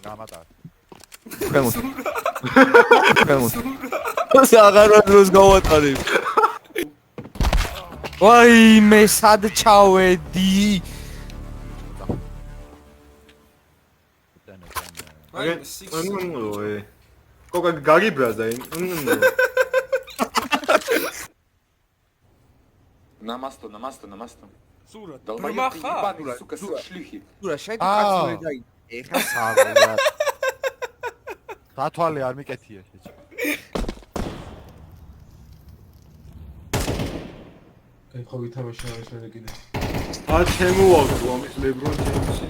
გამატარ. ქვემოთ. აღარა დროს გავატარებ. ვაიმე, სად ჩავედი? Koga gagibraz da. Намасто. Сура, Долбоёб ты Маха. ебаный, сука, шлюхи. Сура, შეიტყვი და ეხა საღლა. დათვალე არ მიკეთია შეჭი. აი ხო ვითამაშა ეს მე კიდე. ჩემოვაგდო ამის LeBron James-ი.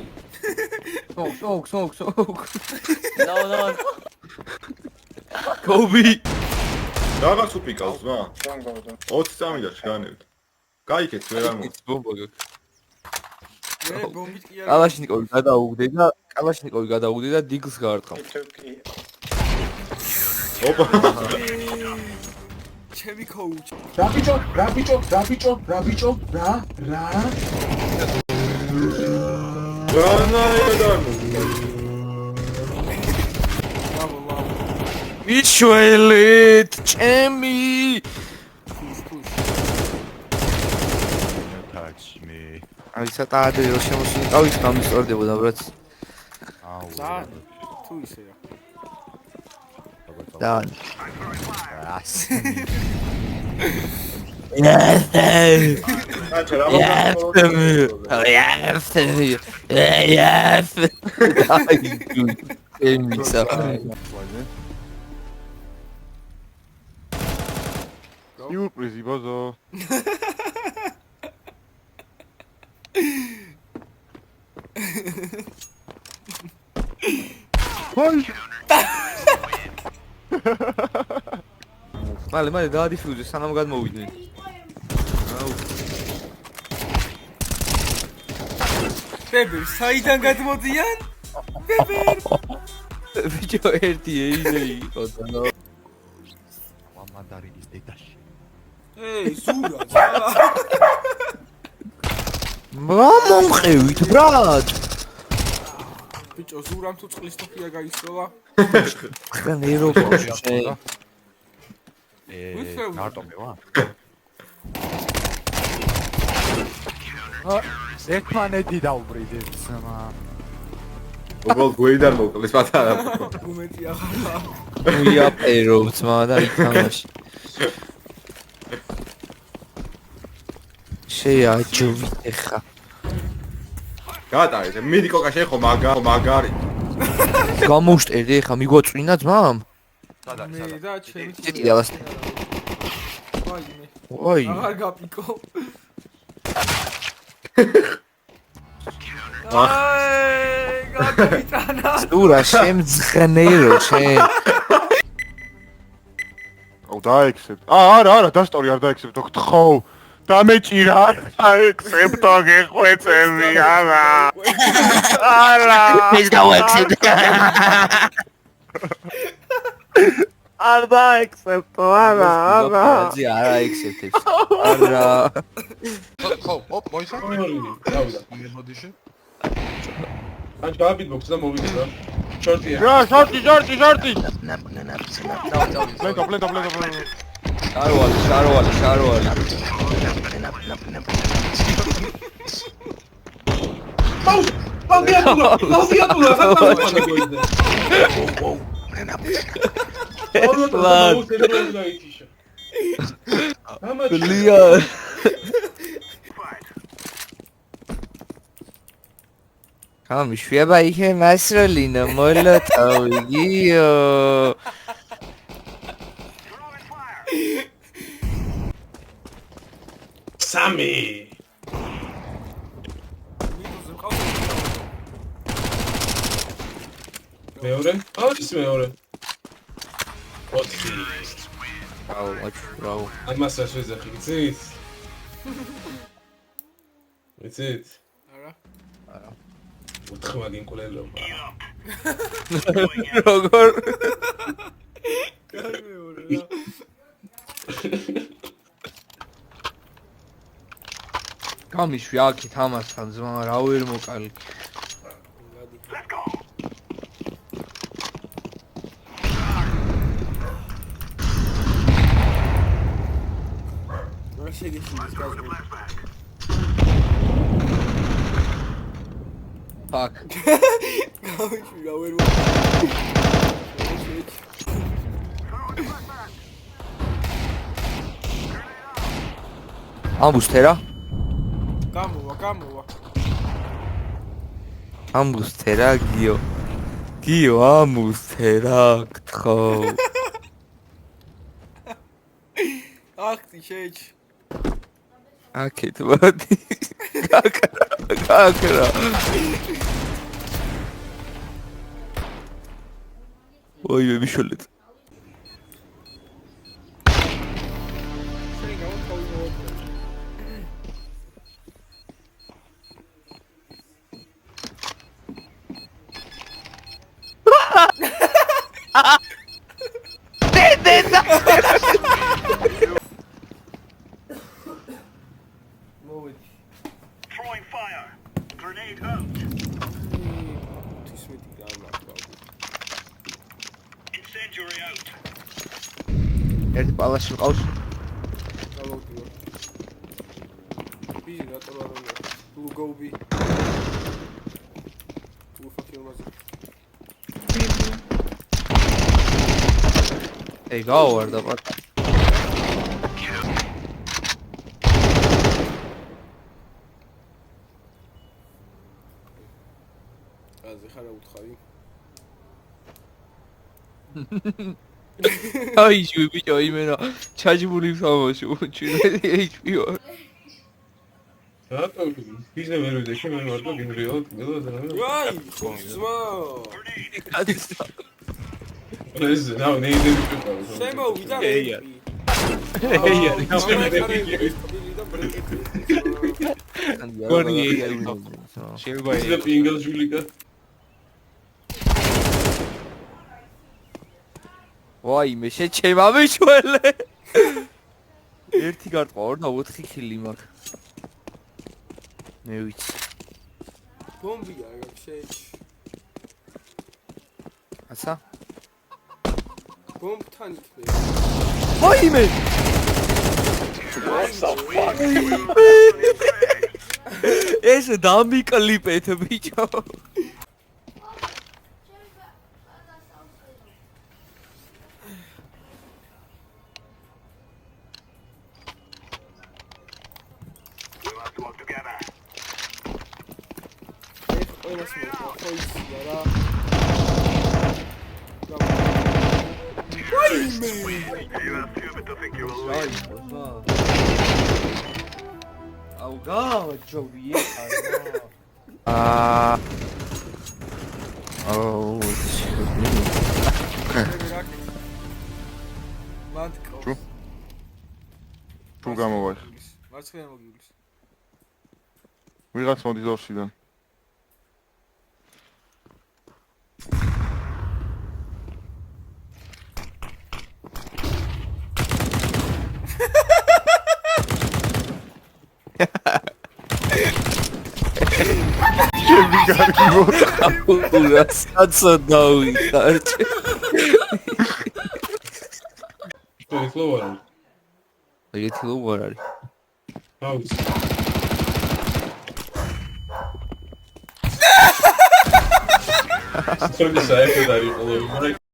სოქ. No. Kobe. Რაღაც უპიკავს რა. 20 წამი და შანევთ. გაიქეთ ვერ არ მო. ბომბა გაქვს. მე ბომბით კი არ. კალაშნიკოვი გადაუგდე და დილს გაარტყავ. ოპა. ჩემი კოუჩი. რა განაედანო. იშველეთ, ჩემი. touch me. აი ცოტა ადრე რომ შემოსულიყავი, გამისწორდებოდა ბრაც. აუ. თუ ისე რა. და სიურპრიზი ბოზო. მალე დაადიფიუზე სანამ გადმოვიდნენ. აუ. ბებერ, საიდან გადმოდიან? ბებერ. ბიჭო ერთი ეიდე იყო და მამანდარინის დედაში. ეი, ზურა. მომყევით ბრატ. ბიჭო, ზურამ თუ წყლის თოფია გაისროლა? ხან ეროპაში შე. ნარტომი ვა. ერთმანეთი დაუბრიდი ძმა. ოღონდ გვეიდან მოკლის პატარა. უმეტი ახლა. უიაპერო ძმა და ითამაში. შეაჯვით ეხა. გაატარეთ, მიდი კოკა შეხო მაგარი. გამოვშტერდი ეხა მიგვაწვინა ძმამ? მე და ჩემი წიტი ალას. ой. აღარ გაპიკო. გადავიტანა. სურა შემძღნერო შენ. აუ დაექსეპტ. არა, დასტორი არ დაექსეპტო, გთხოვ. დამეჭირა, დაექსეპტო გეხვეწები, არა. ეს დავექსეპტ. არ დაექსეპტო, არა. აზი არა ექსეპტებს. არა. ხო, მოიცა? დავიდა. მოდიში. ან დააბიტბოქს და მოვიდა რა. შორტია. რა, შორტი. პლენტო. შარვალი. პავდიატულა, ხატა მოიდა. ლია. კამი შვება იქე მასროლინა მოლოტოვი გიო. სამი. მეორე? ის მეორე. ოთხი. აუ. აი მასაც ვეძახი, იცით? იცით? არა. უთხმა გინკულელობა. როგორ? კაი მეორე რა. გამიშვი აქეთ ამასთან ძმა რა ვერ მოკალი. შეგეშინეს გაზმულ. Fuck. გავიშვი რა ვერ ვარ. Ambustera? გამოვა. Ambustera Gio. Gio Ambustera გთხოვ. ახტი შეიჭ. აქეთ მოდი. გაკრა. ой, ვიშოლეთ. შენ გავხავ. მოვედი. Throwing fire. Grenade out. თისმეტი გამაკვა. Incendiary out. ერთი პალაში ყავს. გავაგდიო. ბი რატო არ არის? Blue go B. Blue fucking was. ეი გავარდა პატა. აზე ხარა უთხარი. აი ჟი ბიჭო იმენა ჩაჯბული სამოში უჩინე HP-ო. რატო ის მე ვერ ვიდე შენ მე ვარ და გინრიო აი, ხუზმა. ეს ნაუ ნეიდე ვიყო შემოვიდა ეია. ეია. გონი ეია. ის და პინგელ ჟულიკა ვაი მე შეჩემა მიშველე. ერთი გარტყვა 2 და 4 ხილი მაქვს. მე ვიცი. ბომბია რა შეიჭ. ასა? ბომბთან იქნება. ვაი მე. ეს დამიკლიპეთ ბიჭო. ყველას მოხდა ხო იცია რა. აუ გაჯოვიე არა. აუ მანდკო. თუ გამოვაი. მარცხენა მოგივლის. ვიღაც მოდის ორსიდან. აპულა საცოდავი ხარჭი. ეს ლოვარი ეგეთი ლოვარ არის. აუ სტროგი საერთოდ არის ყოლები მაგრამ